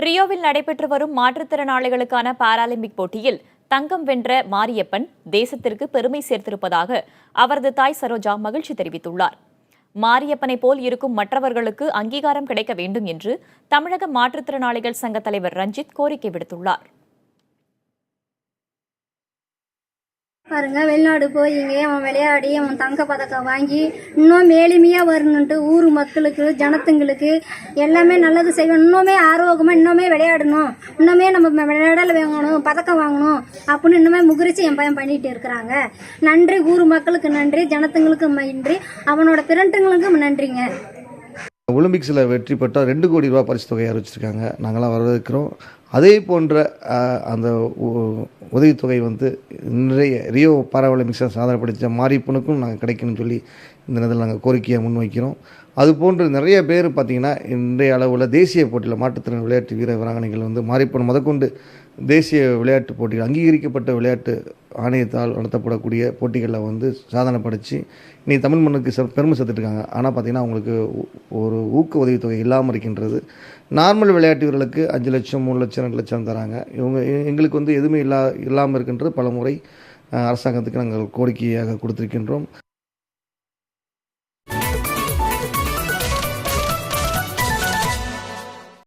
ரியோவில் நடைபெற்று வரும் மாற்றுத்திறனாளிகளுக்கான பாராலிம்பிக் போட்டியில் தங்கம் வென்ற மாரியப்பன் தேசத்திற்கு பெருமை சேர்த்திருப்பதாக அவரது தாய் சரோஜா மகிழ்ச்சி தெரிவித்துள்ளார். மாரியப்பனை போல் இருக்கும் மற்றவர்களுக்கு அங்கீகாரம் கிடைக்க வேண்டும் என்று தமிழக மாற்றுத்திறனாளிகள் சங்க தலைவர் ரஞ்சித் கோரிக்கை விடுத்துள்ளார். பாருங்க, வெளிநாடு போய் இங்கே அவன் விளையாடி அவன் தங்க பதக்கம் வாங்கி இன்னும் மேலுமையாக வரணுன்ட்டு ஊர் மக்களுக்கு ஜனத்துங்களுக்கு எல்லாமே நல்லது செய்யணும். இன்னுமே ஆரோக்கியமாக இன்னுமே விளையாடணும், இன்னுமே நம்ம மெடல் வாங்கணும், பதக்கம் வாங்கணும் அப்படின்னு இன்னுமே முகரிச்சு என் பையன் பண்ணிட்டு இருக்கிறாங்க. நன்றி, ஊர் மக்களுக்கு நன்றி, ஜனத்துங்களுக்கு நன்றி, அவனோட பிறண்டுங்களுக்கும் நன்றிங்க. ஒலிம்பிக்ஸில் வெற்றி பெற்றால் 2 கோடி ரூபா பரிசு தொகையை அறிவிச்சிருக்காங்க. நாங்களாம் வரவேற்கிறோம். அதே போன்ற அந்த உதவித்தொகை இன்றைய ரியோ பாராலிம்பிக்ஸில் சாதனை படைத்த மாரியப்பனுக்கும் நாங்கள் கிடைக்கணும்னு சொல்லி இந்த நேரத்தில் நாங்கள் கோரிக்கையை முன்வைக்கிறோம். அதுபோன்று நிறைய பேர் பார்த்திங்கன்னா இன்றைய அளவில் தேசிய போட்டியில் மாற்றுத்திறன் விளையாட்டு வீர வீராங்கனைகள் மாரியப்பன் முதற்கொண்டு தேசிய விளையாட்டு போட்டிகள் அங்கீகரிக்கப்பட்ட விளையாட்டு ஆணையத்தால் நடத்தப்படக்கூடிய போட்டிகளில் சாதனை படைத்து இனி தமிழ் மண்ணுக்கு பெருமை சேர்த்துட்ருக்காங்க. ஆனால் பார்த்திங்கன்னா அவங்களுக்கு ஒரு ஊக்க உதவித்தொகை இல்லாமல் இருக்கின்றது. நார்மல் விளையாட்டு வீரர்களுக்கு 5 லட்சம் 3 லட்சம் 2 லட்சம் தராங்க. எங்களுக்கு எதுவுமே இல்லாமல் இருக்கின்றது. பல முறை அரசாங்கத்துக்கு நாங்கள் கோரிக்கையாக கொடுத்திருக்கின்றோம்.